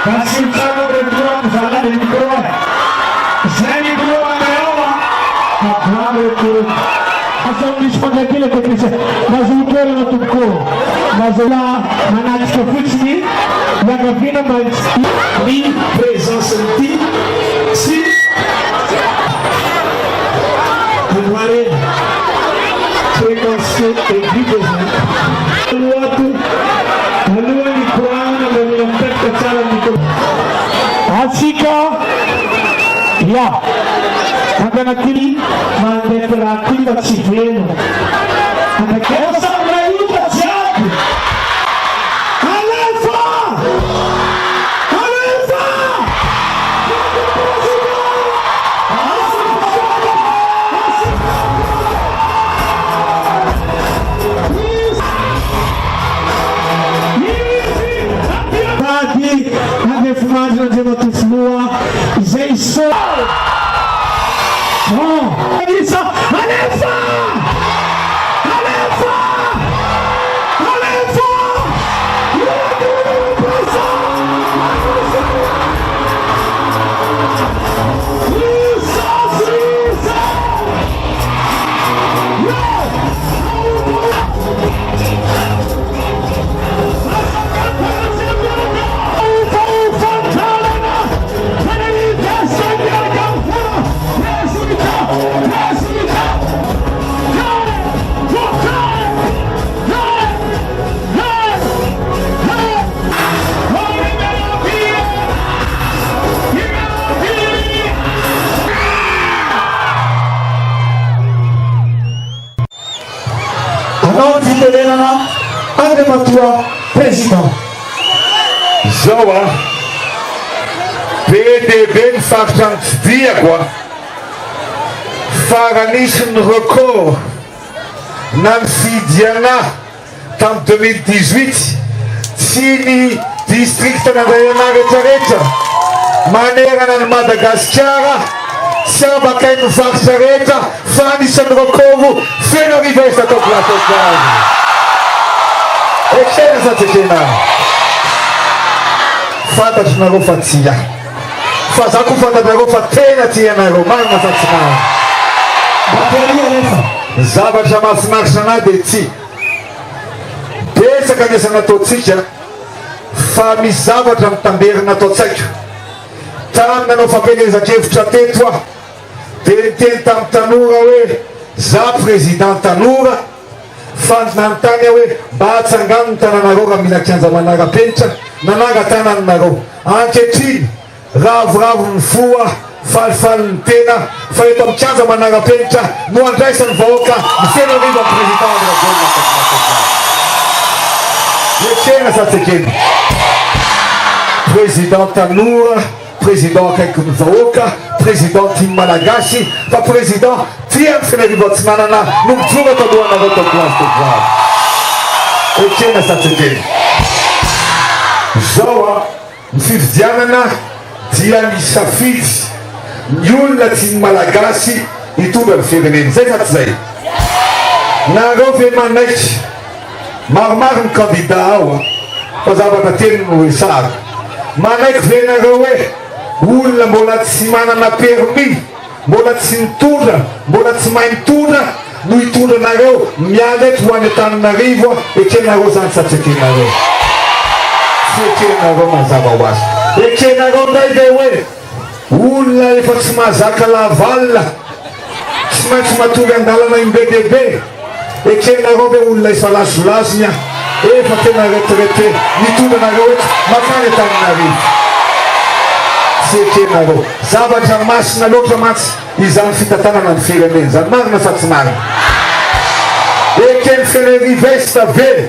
Passiamo per il parlare di Croe. Sei Croe Asal dispone kile teknice mazukere na tuko mazela manachka fuchni yaga vina mansti ni présence ti si Kumare fréquence et vibration luatu haluani Qur'an na mtakatifu sala niko Asika ya Agora aqui, mandei para aqui da Tiveno. Aqui é o Samuel da Tiago. Alefa! Alefa! Aqui, a defumagem de uma tuflua, Zeyson. Oh, Alisa, Alefa! Alefa! Alefa! Andre matua président Zawa PDB fartrantsdia quoi faranisy ny record namfidiana tam 2018 tsy ny district nandrayana rehetrarehetra manerana ny Madagasikara sy abakainy faritra rehetra fa anisan'ny record feno arivo esa atao place Ekshena sa tsekena fantatry nareo fa tsia fa za ko fantatrareo fa tena tianareo marina fa tsy maro zavatra mahafinaritra ana de tsy besaka nesa nataotsika fa misy zavatra mitamberina atao tsaiko tamy nanao fampelezakevitra teto ah de niteny tamy tanora hoe za président tanora fantinantany hoe mba hatsangano ny tananareo raha mila kianja manara-penitra nananga-tananareo ankehitriny ravoravo ny foa falifaly ny tena fa eto amin'ny kianja manara-penitra no andraisan'ny vahoaka ny feno arivo amin'ny président ekena sa tsekeny président tanora président akaiky ny vahoaka président timy malagasy fa président tia ny fenarivo atsinanana no mijora talohanareo to place de gloire ekena sa tsekeny zao a ny fividianana dia misafidy ny olona tsy ny malagasy hitondra ny fireneny zay fa tsy zay nareo ve manaiky maromaro ny candidat ao fa zavatra teny no hoe sara manaiky ve nareo hoe olona mbola tsy manana permis mbola tsy mitondra mbola tsy mahay mitondra no hitondranareo miala eto ho any Antananarivo ekenareo zany satsekenareo tsy ekenareo mazava ho azy ekenareo ndray ve hoe olona efa tsy mahazaka lavalina tsy maintsy matory andalana imbedebe ekenareo ve olona efa lazolazony efa tena retraité mitondranareo eto makany Antananarivo tsy ekenareo zavatra masina loatra mantsy izany fitantanana ny fireneny zany marina fa tsy marina ekeny fenarivesta ve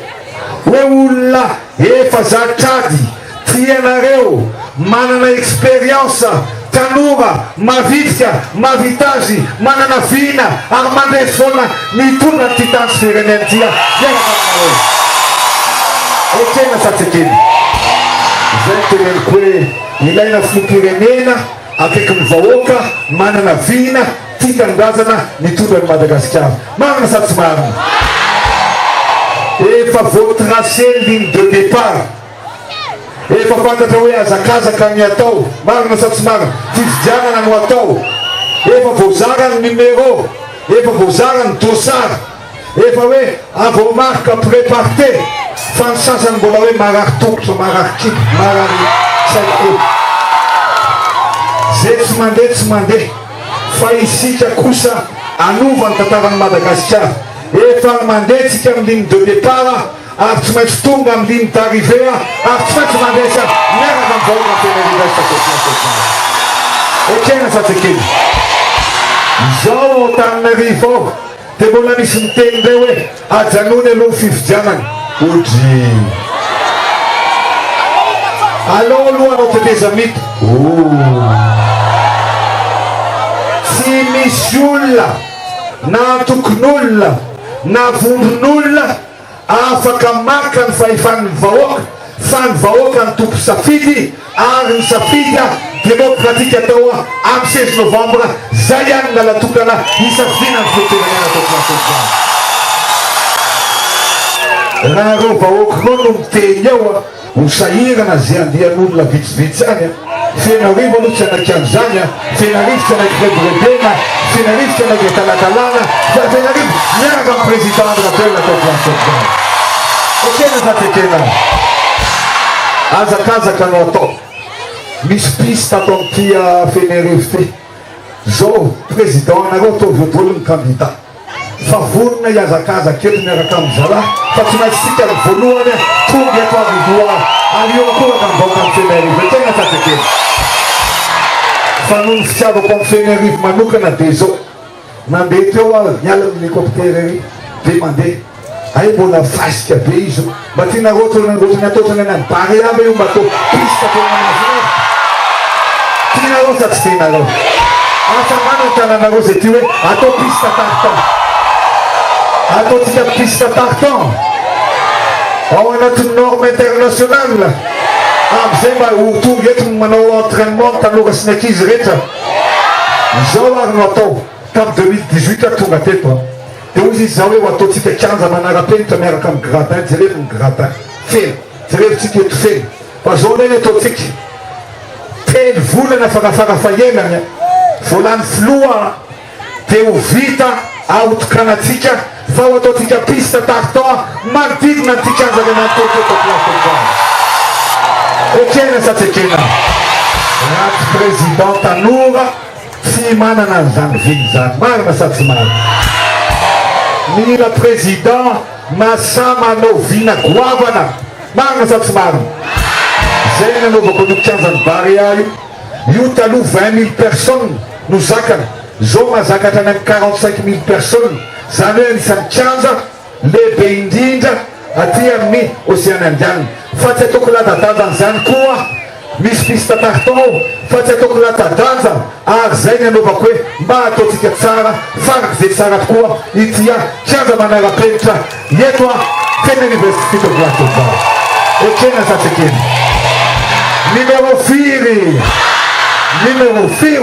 hoe olona efa zatrady tianareo manana expérience tanora mavitrika mavitazy manana vina ary mandresy foana mitondra ny titany sy fireneny tia ianatanareo ekena sa tsy ekeny zay teneniko hoe ilaina filoham-pirenena akaiky ny vahoaka manana vina titanindrazana mitondra ny Madagasikara marina sa tsy marina efa voatracé ligne de départ efa fantatra hoe azakazaka ny atao marina sa tsy marina fifidianana no atao efa voazara ny numéro efa voazara ny dosary efa hoe avomarque préparté fa ny sasany mbola hoe marary tongotra marary kibo marary saiko zay tsy mandeha fa isika kosa anova ny tantarany Madagasikara efa mandeha tsika amin'ny ligne de départ ary tsy maintsy tonga amin'ny ligne d'arrivée ary tsy maintsy mandesa miaraka amin'ny vahoaka ekena fa tsy kely izao Antananarivo ao dia mbola misy miteny ndray hoe ajanony aloha fifidianana odry alao aloha anao teteza mity tsy misy olona na antokon'olona na vondron'olona afaka maka ny fahefan'ny vahoaka fa ny vahoaka ny tompo safidy ary ny safidy demokratika atao amin'ny 16 novembre zay ihany nalatokana isafidina ny fitonana raha reo vahoaka reo no miteny ao ho sahirana zay andehan'olona vitsivitsy any Fenarivo aloha tsy anaky an'izany Fenarivo tsy anaky rebrebena Fenarivo tsy anaky talatalana Fenarivo miaraka amin'ny président Andravela atao plansokana ekena za tekena azakazaka no atao misy piste atao amin'ity Fenarivo ty zao président anareo atao voalohany ny candidat fa vonona iazakazaka eto miaraka amin'ny zala fa tsy maintsy sika ny voalohany tonga ato avidoa alio akoraka ny vahoaka amin'ny Fenarivo ekena za tekena fa noho ny fitiavako amin'ny Fenarivo manokana dia zao mandeha teo miala amin'ny hélicoptère ery dia mandeha ay mbola fasika be izy mba tianareo ohatrany ataotrany any any bary aby io mba atao piste atao tianareo sa tsy tianareo afanano tananareo zay ty hoe atao piste tartan ataotsika piste tartan ao anatin'ny norme internationale amizay mba ho tonga eto manao entraînement tanora sy ny ankizy rehetra izao ary no atao tamin'ny 2018 tonga teto dia ozy izy zao hoe ho ataotsika kianja manara-penitra miaraka amin'ny gradin jerevy ny gradin feno jerevitsika eto feno fa zao lay ataotsika telo volana farafarafahelany volany filoa dia ho vita ahotokanatsika fa ho ataotsika piste tartan manodidina ty kianja le mantoteto place ekena sa tsy ekena raty président tanora tsy manana an'izany viny zany marina sa tsy marina mila président masa manao vina goavana marina sa tsy marina zay nanaovako no kianjany barea io taloha 20 000 personnes no zakana zao mazakatra any amin'ny 45 000 personnes zany hoe anisan'ny kianja lehibe indrindra aty amin'ny Océane Indienne fa tsy ataoko latadanja zany koa misy piste tartan fa tsy ataoko latadanja ary zay ny anaovako hoe mba ataotsika tsara faraky zay tsara tokoa itya kianja manara-penitra eto tena université de Blanchova ekena sa tsy ekena numéro 4 numéro 4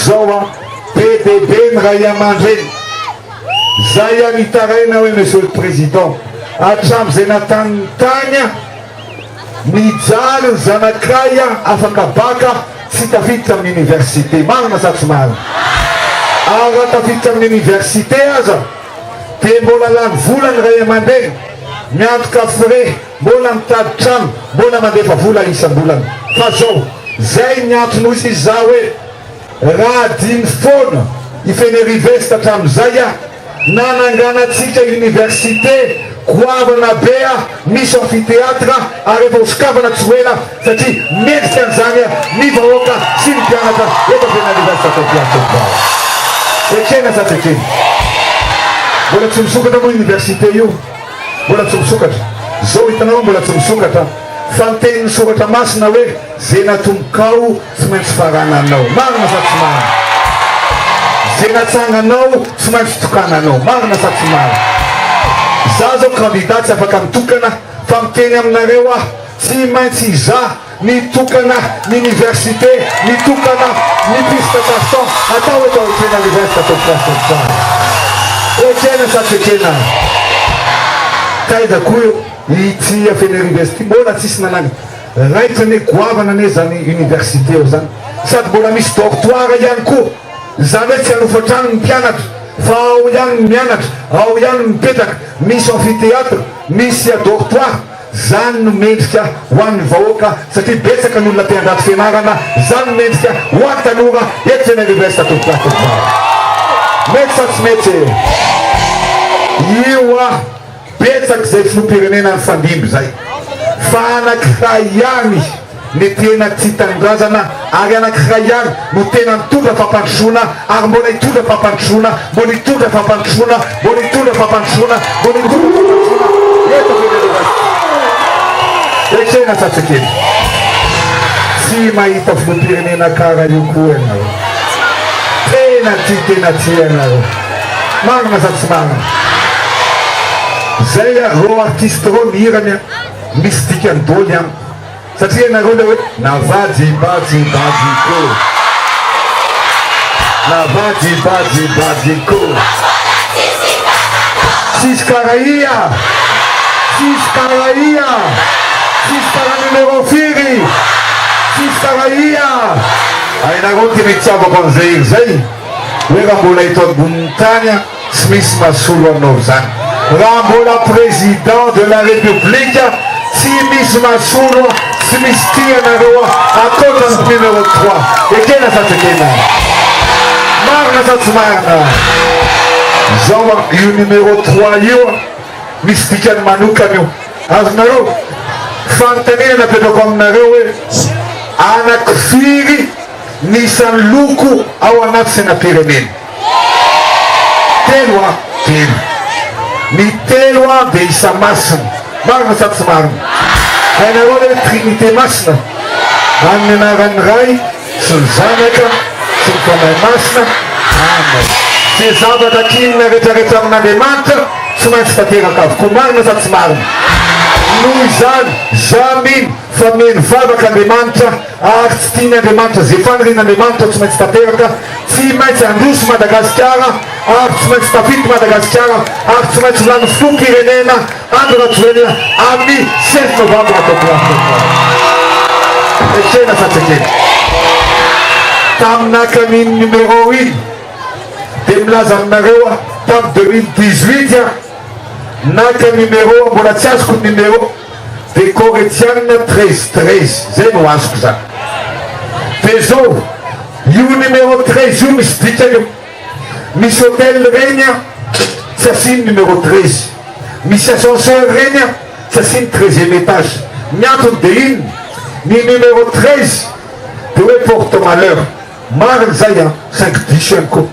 zao PDB ny Ray Aman-dreny zay any hitaraina hoe monsieur le président hatram'izay natany tany mijaly ny zanakay afaka baka tsy tafiditra amin'ny université marina sa tsy marina ary raha tafiditra amin'ny université aza dia mbola lany vola ny Ray Aman-dreny miantoka frais mbola mitady trano mbola mandefa vola isam-bolana fa zao zay ny antony izy za hoe raha dimy foana ifenerive hatram'izay nananganatsika université goavana bea misy amphithéâtre ary efa hosokavana tsy hoela satria mendrika an'izany ny vahoaka sy ny mpianatra efa fenerive tatopiatobao ekena sa tsy ekena mbola tsy misokatra moa université io mbola tsy misokatra zao hitanao mbola tsy misokatra fa ny teny misoratra masina hoe zay natombokao tsy maintsy farananao marina sa tsy marina zay natsanganao tsy maintsy tokananao marina sa tsy marina za zao candidat tsy afaka mitokana fa miteny aminareo tsy maintsy iza nitokana ny université nitokana ny piste tartan atao atao ekena université atao place ekena sa tsy ekena kaida koa io ity afeny université mbola tsisy nanany raitra ne goavana ane zany université eo zany sady mbola misy dortoir ihany koa zany hoe tsy anofatrano ny mpianatra fa ao ihany ny mianatra ao ihany mipetraka misy amphithéâtre misy dortoir zany no mendrika ho an'ny vahoaka satria betsaka ny olona te-andrato fianarana zany no mendrika ho an'ny tanora eto feny université atokotakoa mety sa tsy mety io a betsaky zay filoam-pirenena ny fandimby zay fa anankiray ihany ny tena tsy tanindrazana ary anankiray ihany no tena mitondra fampandrosoana ary mbola hitondra fampandrosoana mbola hitondra fampandrosoana mbola hitondra fampandrosoana mbola hitondra fampandrosoana eto ekena satsakely tsy mahita filoam-pirenena kara io koa ianareo tena ty ianareo marina sa tsy marina zay rô artiste rô mihirany misy dikany dôly any satria ianareo le hoe navadibadibadiko navadibadibadiko tsisy kara ia tsisy kara ia tsisy kara numéro firy tsisy kara ia ainareo ty mitiavako an'izay iri zay hoe raha mbola hito ambonin'ny tany tsy misy mahasolo anao zany raha mbola président de la république tsy misy mahasolo tsy misy tianareo akotrany numéro 3 ekena sa tsy ekena marina sa tsy marina zao io numéro 3 io misy dikany manokany io azonareo fanotanina napetrako aminareo hoe anakifiry nisan'ny loko ao anaty sainam-pirenena telo telo ny telo de isa masina marina sa tsy marina hainareo le trinité masina amin'ny anarany ray sy ny zanaka sy ny fanahy masina ama sy zavatra kinina rehetrarehetra amin'andriamanitra tsy maintsy tanteraka avokoa marina sa tsy marina noho izany zaminy fa meny vavaka andriamanitra ary tsy tiany andriamanitra zay fanirian'andriamanitra tsy maintsy tanteraka tsy maintsy androso madagasikara ary tsy maintsy tafity madagasikara ary tsy maintsy lany filoam-pirenena andro rajoelina amin'ny 16 novembre ataoko ekena sa tsy ekena taminakany numéro 1 de milaza aminareo tamin'ny 2018 naka numéro mbola tsy azoko numéro de coretianina 13 zay no azoko zany de zao io numéro 13 io misy dikany misy hôtel regny tsy asiny numéro 13 misy ascenseur regny tsy asiny 13e étage miantony de iny ny numéro 13 de hoe porte malheur mariny zay 5 10 ihany koa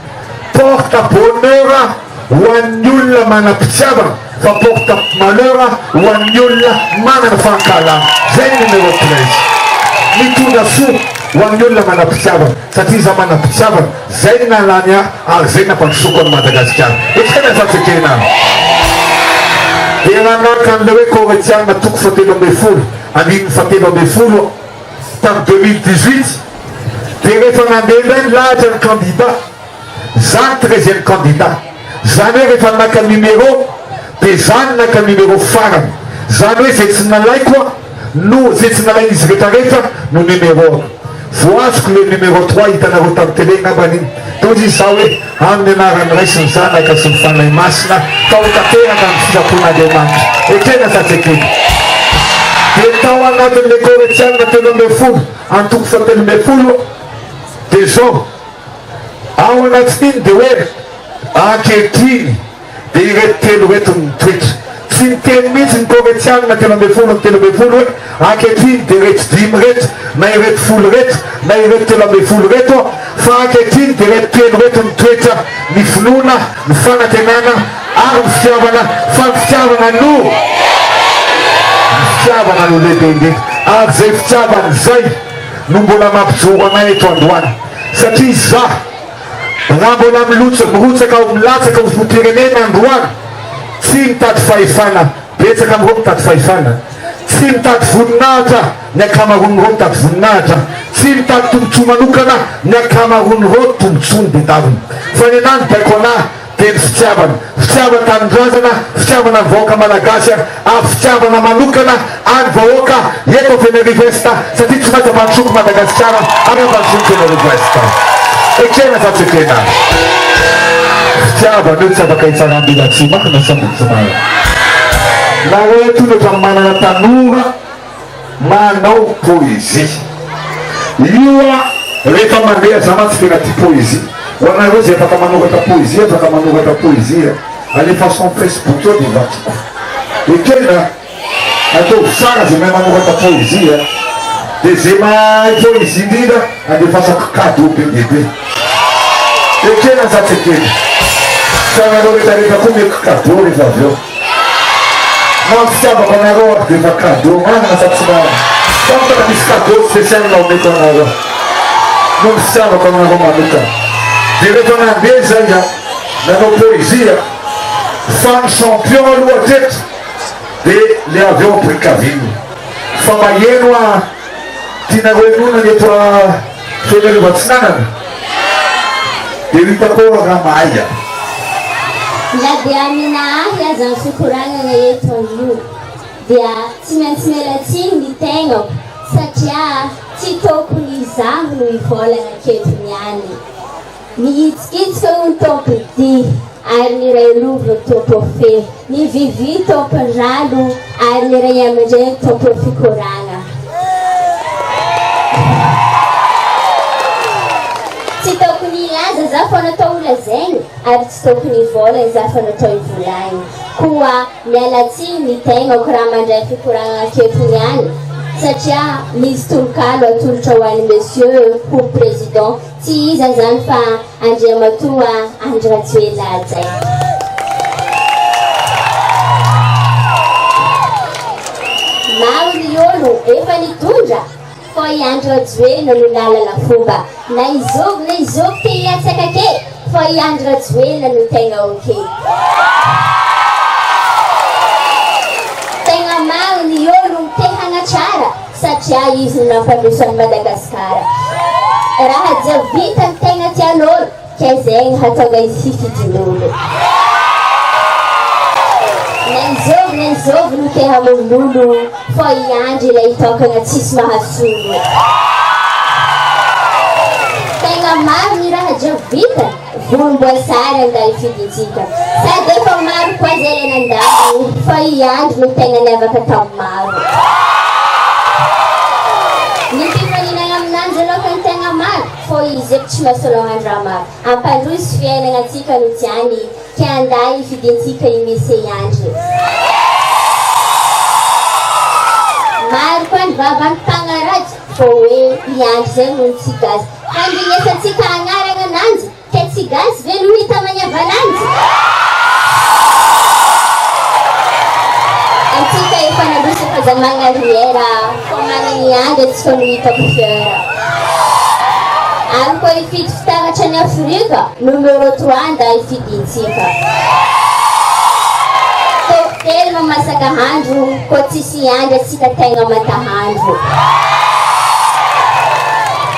porte bonheur ho an'ny olona manam-pitiavana fa porte malheur ho an'ny olona manana fankalana zay numéro 13 mitondra soa ho an'ny olona manam-pitiavana satria za manam-pitiavana zay ny nalany ary zay nampandrosoko any madagasikara ekena sa tsy ekena de ranaka an'le hoe coretianina toko fatelo ambe folo aniny fatelo ambe folo tamin'ny 2018 de rehefa nandeha ndray lahatra ny candidat zany 13e candidat zany hoe rehefa naka numéro de zany naka numéro farany zany hoe zay tsy nalaiko no zay tsy nalain'izy rehetrarehetra no numéro voazoko le numéro 3 hitanareo tamin'ny télé ngambany iny tozy izy zao hoe amin'ny anarany ray sy ny zanaka sy ny fanahy masina tao tanteraka ny fizapon'andriamanitra ekena sa tsy ekena de tao anatin'le coretianina telo ambe folo antoko fatelo ambe folo de zao ao anatin'iny de hoe ankehitriny de ireto telo reto ny toetra tsy niteny mihitsy ny coretianina telo ambe folo ny telo ambe folo hoe ankehitriny de reto dimy reto na ireto folo reto na ireto telo ambe folo reto fa ankehitriny de reto telo reto ny toetra ny finoana ny fanantenana ary ny fitiavana fa ny fitiavana no fitiavana no lehibeindreky ary zay fitiavana zay no mbola mampijoro anay eto androany satria za raha mbola mirotsaka ao milatsaka ho filoam-pirenena androany tsy mitady fahefana betsaka am'ireo mitady fahefana tsy mitady voninahitra ny akamaron'ireo mitady voninahitra tsy mitady tombotsoa manokana ny akamaron'ireo tombotsoa ny bedaviny fa ny anany baiko anah dia ny fitiavana tanindrazana, fitiavana vahoaka malagasy, fitiavana manokana any vahoaka eto Fenerivesta satria tsy maintsy mansoko Madagasikara ary mansoko Fenerivesta. Ekena fa tsy ekena. Fitiavana io tsy afaka hitsarambila tsy makina sambotsomara. Nareo tondratra manana tanora manao poésie. Io rehefa mandeha zamatsy tena ty poésie. Ho anareo zay afaka manoratra poésie, afaka manoratra poésie alefa son Facebook eo dia vatiko. Ekena atao tsara zay mahay manoratra poésie dia zay mahay poésie indrindra andefasako cadeau be bebe. Ekena zatsy ekena. Fa anareo rehetrarehetra koa meko cadeau rehefa avy eo. Não se chama com negócio de vacador, mas não sabe se não. Só para pescador, se chama não me com negócio. Não se chama com negócio maluca. Direito na mesa já, na poesia, fã champion do atleta de lhe haver um precavido. Famaieno a tinagoenuna de tua fevereiro vacinana. Ele tá com a maia. Na dia minahary aza ny fikoragnana eto io dia tsy maintsy miala tsiny ny tegnako satria tsy tokony izaho no hivolagna aketo niany. Mihitsikitsika ny tompodia ary ny ray lovo tompo fe, ny vivi tompondrano ary ny ray amindray tompo fikoragna. Tsy tokony ilaza za fa natao lazainy ary tsy tokony hivolagna za fa natao hivolagny. Koa miala tsiny ny tegnako raha mandray fikoragna aketo niany satria misy tolokalo atolotra ho an'ny monsieur pour président tsy iza zany fa Andriamatoa Andry Rajoelina zay. Maro ny olo efa nitondra fa i Andry Rajoelina no lalana fomba na izogo te hiatsaka ke fa i Andry Rajoelina no tegna oke. Tegna maro ny olo te hanatrara satria izy no nampandrosan'i Madagasikara. Raha dia vita ny tegna tian'olo ke zegny hatonga izy fidin'olo. Na izôvy no te hamonololo fa i Andry ilay hitokana tsisy mahasolo. Tegna maro ny raha dia vita volomboasary andalo fidintsika sady efa maro koa zay ilay nandalo fa i Andry no tegna niavaka tamin'ny maro. Ny fifanignana aminanjy aloha tegna maro fa izy eky tsy mahasolon'andro raha maro. Ampandroso fiainana antsika no tiany ke anday fidintsika i misy i Andry. Maro koa ny vavany mpagnaratsy fa hoe i Andry zay no tsy gasy. Fandrinesantsika agnarana ananjy ke tsy gasy ve no hita maniava ananjy. Antsika efa nandroso fazamagna riera fa manana i Andry atsika no hitako fiara. Ary koa ifidy fitaratra ny Afrika numéro 3 anday fidintsika. Telo mamasaka handro koa tsisy Andry atsika tegna matahandro.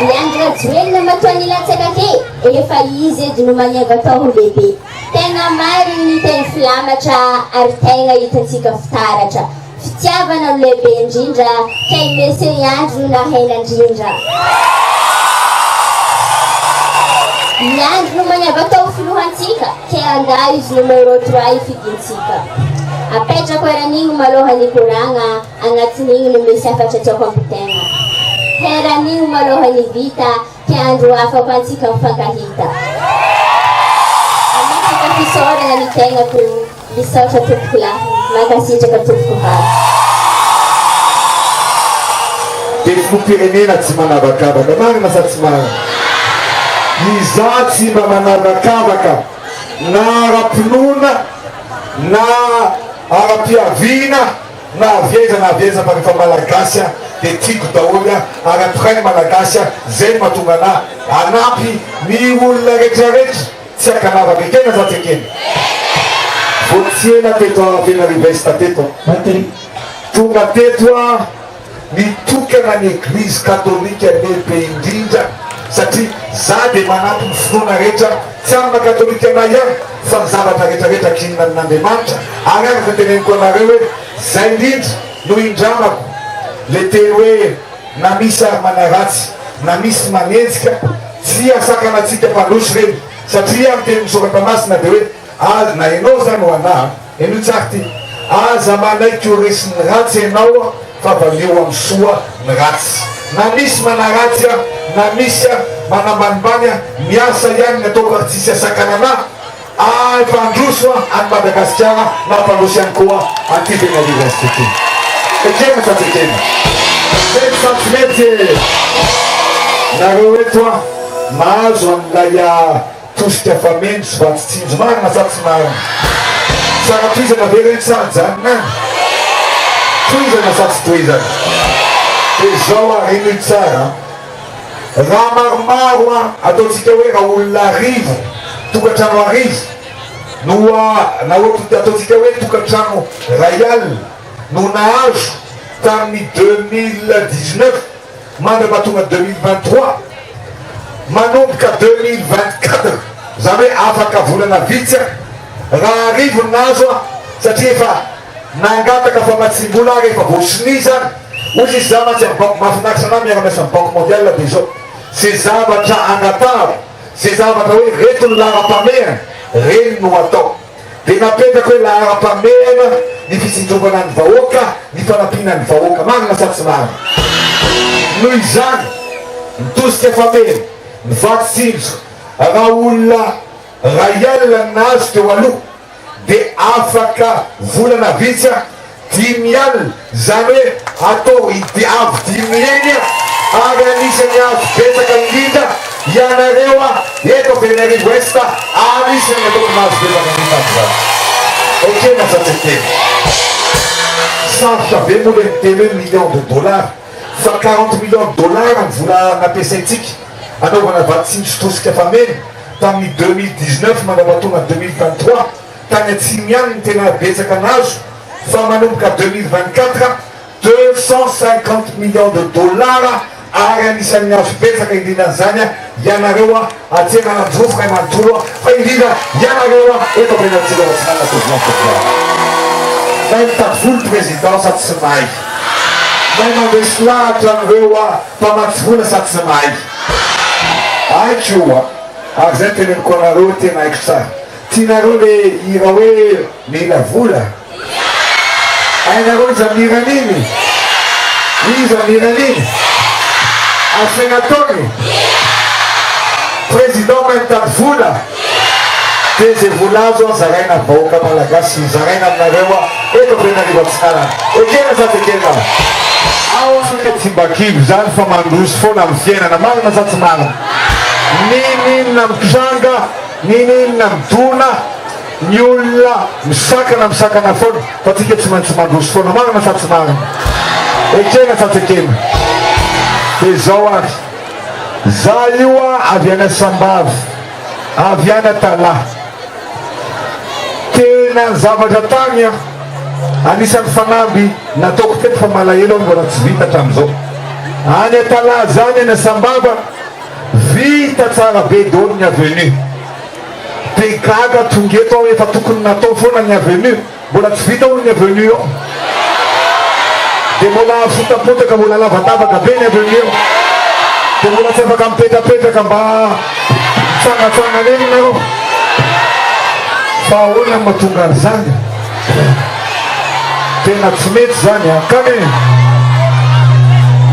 Ny Andry Rajoelina matoa nilatsaka ke efa izy edy no maniava tao ho lehibe. Tegna maro ny teny filamatra ary tegna hitantsika fitaratra. Fitiavana no lehibe indrindra ke mese i Andry no nahena indrindra. Ny Andry no maniava tao filohantsika ke anday izy numéro 3 ifidintsika. Apetrako eran'igny maloha nikoragna agnatin'igny no misy afatra tiako ampitegna. Heran'igny maloha ny vita ke andro afaka antsika mifankahita. Anitsika fisaorana ny tegnako misaotra tompoko lahy mankasitraka tompoko vavy. Dia filoham-pirenena tsy manavakavaka marina sa tsy marina. Iza tsy mba manavakavaka na ara-pinoana na ara-piaviana na avieza fa rehefa malagasy dia tiako daholo ary antokainy malagasy zay mahatonga ana anampy ny olona rehetrarehetra tsy akanavaka ekena za ty ekena. Voatsiena teto Fenerivesta teto tonga teto nitokana ny eglizy katolika lehibe indrindra satria za dia manampy ny finoana rehetra tsy amina katolika anay ihany fa ny zavatra rehetrarehetra kinina amin'Andriamanitra ary afaka teneniko anareo hoe zay indrindra no indramako le teny hoe na misy ary manaratsy na misy manenjika tsy asakanatsika mpandosy reny satria amin'ny teny misoratra masina dia hoe aza na ianao zany ho anahy eno tsary ty aza manaiky ho resy ny ratsy ianao fa valeo amin'ny soa ny ratsy na misy manaratsy a na misy a manambanimbany a miasa ihany ny ataoko ary tsisy asakana anahy mpandroso a any Madagasikara na mpandroso ihany koa antiveny université ekena satsekena mety satsymety nareo eto a mahazo amilay tosika fameno sy vatsitsinjo marina sa tsy marina sara toizana ve reny sary janona toizana sa tsy toizana dia zao a reny tsara raha maromaro a ataotsika hoe raha olona arivo tokatrano arivo no na ohatry ataotsika hoe tokatrano rayal no nahazo tamin'ny 2019 mandrapa tonga 2023 manomboka 2024 zany hoe afaka volana vitsy raha arivo nazo a satria efa nangataka fa matsimbola ary efa voasiniza ozy izy za matsy mahafinaritra ana miara-miasa ny banque mondiale dia zao ze zavatra angataro ze zavatra hoe reto ny lahara-pamehana reny no atao dia napetraka hoe lahara-pamehana ny fisindrovana ny vahoaka ny fanampiana ny vahoaka marina sa tsy marina noho izany mitosika famehana ny vatsitsinjo raha olona rayal nazo teo aloha dia afaka volana vitsy a 10 alina zany hoe atao avo 10 eny ary anisany azo betsaka indrindra ianareo a eto Benarivo Ouest anisany ataoko nazo betsaka indrindra ekena satsekena sarotra be moa le miteny hoe million de dollars fa 40 millions de dollars ny vola nampiasaintsika anaovana vatsitsinjo tosika fameno tamin'ny 2019 mandrapatonga 2023 tany atsimy ihany ny tena betsaka anazo fa manomboka 2024 250 millions de dollars ary anisan'ny azo betsaka indrindranyzany a ianareo a atsena nanjofoka manontolo a fa indrindra ianareo a eto benatsika ratsinana tozinaa nay mitady volo président sa tsy mahay nay mandresy lahatra anareo a mpamatsy vola sa tsy mahay aiko a ary zay teneniko anareo tena haiko tsara tianareo le ira hoe mila vola ainareo iza miran'iny iza miran'iny asenatony président mitady vola dia zay vola azo a zaraina vahoaka malagasy zaraina aminareo a eto Benarivo tsara ekena sa tsy ekena ao tsy mbakivo zany fa mandroso foana amin'ny fiainana marina sa tsy marina ninina mitranga ninina midona ny olona misakana foana fa tsika tsy maintsy mandroso foana marina sa tsy marina ekena sa tsy ekena dia zao ary za io a avy any Sambavy avy any Atala tena ny zavatra tany a anisan'ny fanamby nataoko teto fa malahelo mbola tsy vita hatram'izao any Atala zany any Sambava vita tsara be daholo ny avenue dia gaga tongeto aho efa tokony natao foana ny avenue mbola tsy vita olo ny avenue eo dia mbola fotapotaka mbola lavadavaka be ny avenue eo dia mbola tsy afaka mipetrapetraka mba mitsangatsanga leny nareo fa ahoana mahatonga an'izany tena tsy mety zany a kany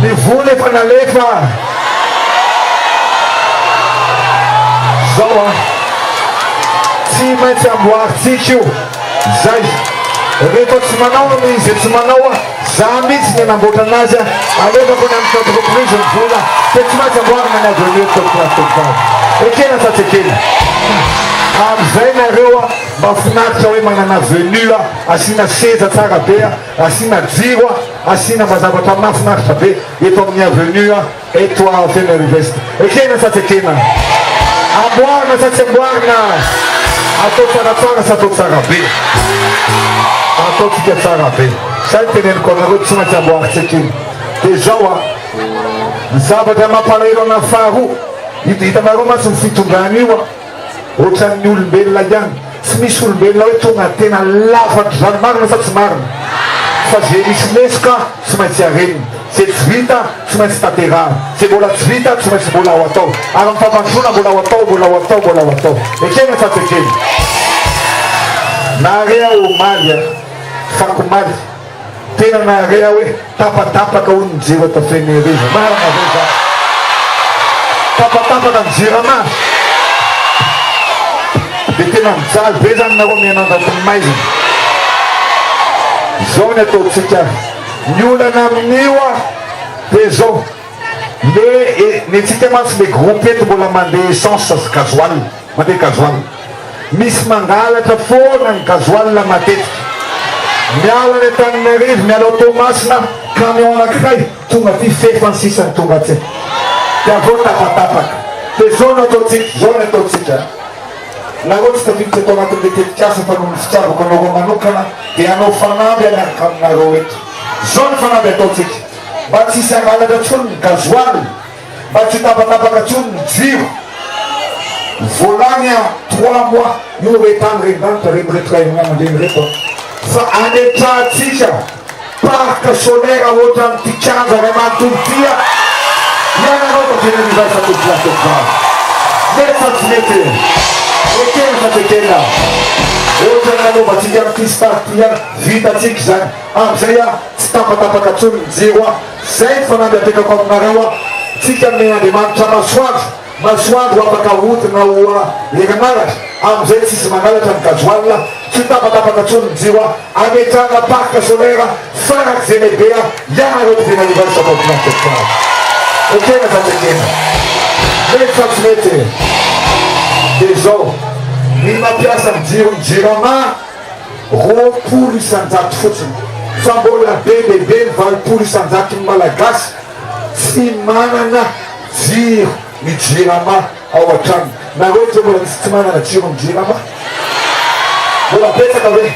ny vola efa nalefa zao a tsy maintsy amboaritsika io zay rehefa tsy manao izy tsy manao a za mihitsy ny anamboatra anazy a alefako ny amin'ny entreprise ny vola dia tsy maintsy amboarina ny avenue tokonastokoa ekena sa tsy ekena am'izay nareo a mba finaritra hoe manana avenue a asiana seza tsara be a asiana jiro a asiana mazavatra mafinaritra be eto amin'ny avenue a eto a Benarivo Ouest ekena sa tsy ekena amboarina sa tsy amboarina atao tsaratsara sa atao tsara be ataotsika tsara be zay teneniko anareo tsy maintsy amboaritsika iny dia zao a ny zavatra mampalahelo ana faharoa hitanareo masy ny fitondrana io a ohatran'ny olombelona ihany tsy misy olombelona hoe tonga tena lafatry zany marina fa tsy marina fa zay misy lesoka tsy maintsy arenina zay tsy vita tsy maintsy tanterahana zay mbola tsy vita tsy maintsy mbola ho atao ary mifamandrona mbola ho atao mbola ho atao mbola ho atao ekena fatsakeny narea omaly a fakomaly tena narea hoe tapatapaka ho nijero atao fenereza marina zay za tapatapaka nijirama de tena mijaly be zany nareo mianandatiny maizina zao ny ataotsika ny olana amin'io a de zao le netsika mantsy le groupe eto mbola mandeha essence sy gazoal mandeha gazoal misy mangalatra foana ny gazoal matetika miala ny Antananarivo miala Toamasina camion anankiray tonga ty fefany sisany tonga ty de avao tapatapaka de zao ny ataotsika zao ny ataotsika nareo tsy tafiditra atao anatin'le tetikasa fa noho ny fitiavako anareo manokana de anao fanamby anaraka aminareo eto zao ny fanamby ataotsika mba tsisy angalatra tsony ny gazoal mba tsy tapatapaka tsony ny jiro volany a 3 mois io retany rendanitra remiretiray mandeny reto fa anetratsika parka solaire ohatrany tikanja ray manontolotia ianareo fa tena nivasa toplatefa nefa tsy mety ekena fa tekena ohatrany nanaovatsika amty starty any vitatsika zany amizay a tsy tapatapaka tsony ny jiro a zay ny fanamby apekako aminareo a tsika me Andriamanitra masoandro afaka otina ho herinaratra amizay tsisy mangalatra ny gazoal tsy tapatapaka tsony ny jiro a ametrana parka solaire faraky zay lehibe a ianareo ty tena nivarisataotinateka ekena fa tekena mety fa tsy mety de zao ny mampiasa ny jiro ny jirama 20 isanjato fotsiny fa mbola be lehibe ny 20 isanjato ny malagasy tsy manana jiro ny jirama ao an-trano nareo zao mbola tsy manana jiro ny jirama mbola betsaka hoe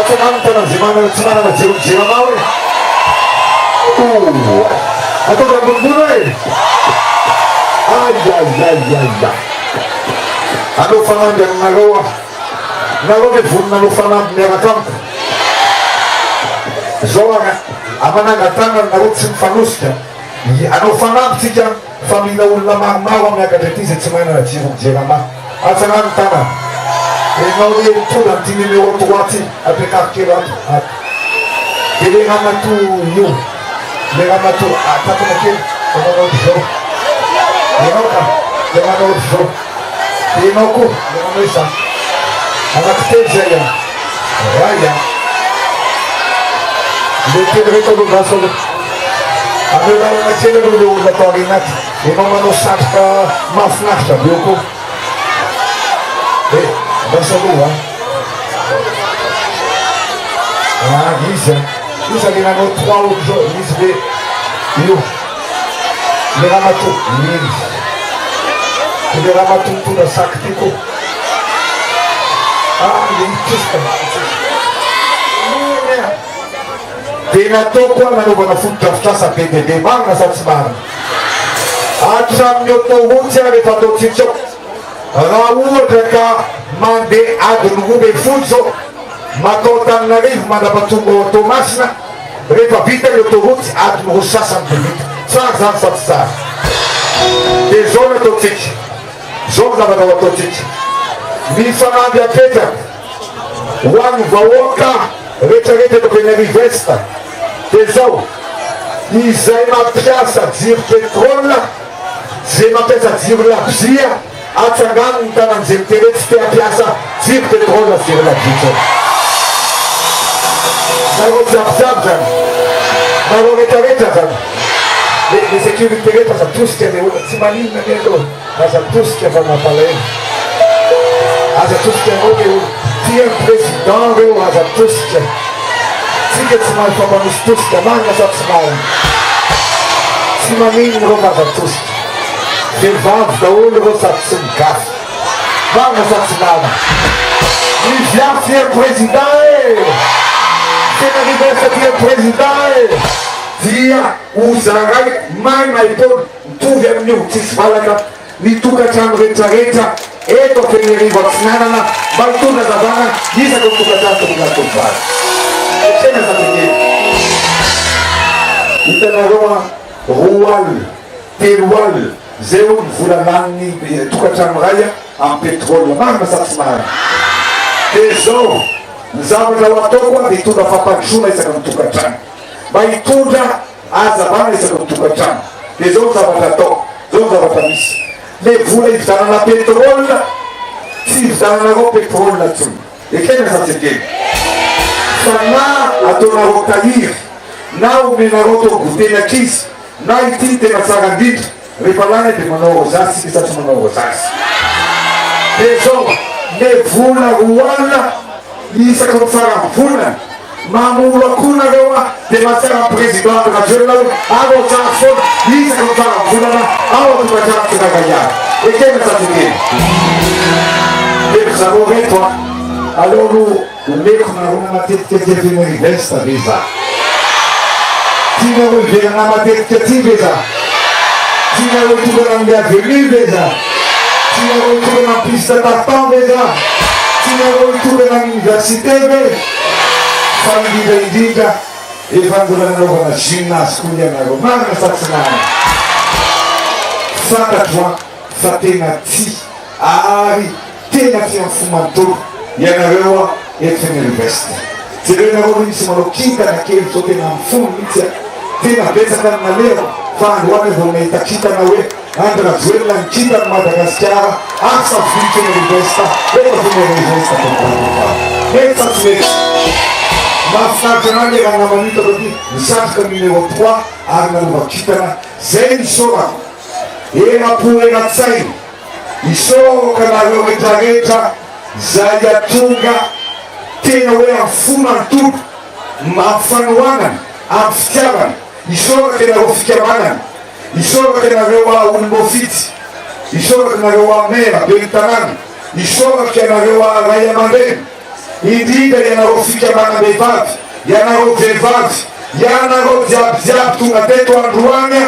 atsanano tanany tsy manana jiro ny jirama hoe atao ambonimbony hoe ayayayaya anao fanamby aminareo a nareo le vonona anao fanamby miaraka amiko zao amanangatana nareo tsy mifanosika anao fanamby tsika fa mihina olona maromaro amiakatra ty zay tsy manana jiro ny jirama atsanano tana enao le tonga amty numéro 3 ty apekakely ato de le ramato io le ramato tapana kely manao zao enao ka le manao zao de enao koa le manao isa anaky tely zay a raya le tely reto aloha gasolo ameo lalana kely aloha le olona atao arenaty enao manao satroka mahafinaritra be koa basa aloha izy le nanao 3 autres jours izy le io le ramato izy le ramato mitondra saky ty koa le itosika de natao koa nanaovana fotodrafitrasa be bebe marina sa tsy marina hatramin'ny autoroute a rehefa atao tsitsao raha ohatra ka mandeha adiny 12 zao matao Antananarivo mandrapatonga ao Toamasina rehefa vita ny autoroute adiny 2 sasany de vita tsara zany sa tsy tsara de zao ny ataotsika zao ny zavatra ho ataotsika ny fanamby apetraka ho an'ny vahoaka rehetrarehetra eto Antananarivo Est de zao izay mampiasa jiro petrole zay mampiasa jiro labozia atsangano ny tanany zay miteny tsy te ampiasa jiro petrole jiro labozia nareo jiabijiaby zany nareo rehetrarehetra zany le sécurité rehetra aza tosika le olo tsy maninona ny aloha aza tosika fa mampalahelo aza tosika anao le olo tia ny président reo aza tosika tsika tsy mahay fampanosy tosika marina sa tsy marina tsy maninona reo fa aza tosika vehivavy daolo reo sady tsy migafy marina sa tsy marina miviafy président e tena rivesa tia président e dia ozaray maina ito mitovy amin'io tsisy valaka mitokatrano rehetrarehetra eto fenerivo atsinanana mba mitondra zavana isaka mitokatrano tokonatovary tena zatekely hitanareo roa aly telo aly zay o vola laniny tokatrano ray amin'ny pétrole maro masatsy maro de zao ny zavatra ho ataoko de hitondra fampandrosoana isaka mitokatrano mba hitondra azavana isaka mitokatrano de zao zavatra atao zao zavatra misy le vola hividanana pétrole tsy hividananareo pétrole tsony ekena satsekely fa na ataonareo tahiry na omenareo to goteny akizy na ity tena tsara indrindra rehefa lana de manao rosasy isa tsy manao rosasy de zao le vola roana isaka mitsara volana mamolo akonareo de matsara président nationale ao tsara fona isaka mitsara volana ao atokatrano tsinagaiary ekena satsekely de zareo reto aloro omeko narona matetika ty aveniversita ve za tianareo iverana matetika ty ve za tianareo tokana amle avenu ve za tianareo tokana am piste tartan ve za tianareo tokana am université ve fa indrindra efa mbola nanaovana gymnase koa ianareo marina satsinana fantatro fa tena ty ary tena ty am fomantolo ianareo efenyuniversité jereo nareo misy manao kintana kely zao tena am fono mihitsy tena betsaka nalero fa androany vao mahita kintana hoe andrajoelona ny kintana Madagasikara asa viteny université efa fenuniversité mety sa tsy mety mahafinaritra anany raha namanitako ty misatroka numéro 3 ary nanova kintana zay misorako erapo-eratsainy isoraka nareo rehetrarehetra zay atonga tena hoe am fona ny tompo am fanoanana am fitiavana isoraka nareo fikamanana isoraka nareo olombofity isoraka nareo amera be ny tanàna isoraka nareo ray aman-dreny indrindra ianareo fikamana vehivavy ianareo vehivavy ianareo jiabijiaby tonga teto androany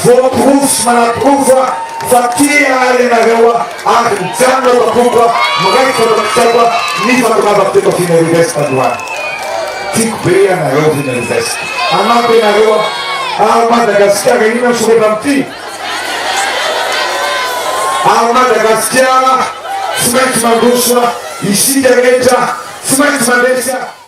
voaprofo sy manaprofo fa tia ary nareo ary mijanona takoka miraiky fatakiaba ny fatonava teto fineriversité androany tiako be ianareo fineriversité anampy ianareo ary Madagasikara ino misorena amity ary Madagasikara tsy maintsy mandrosoa isika rehetra tsy maintsy mandresy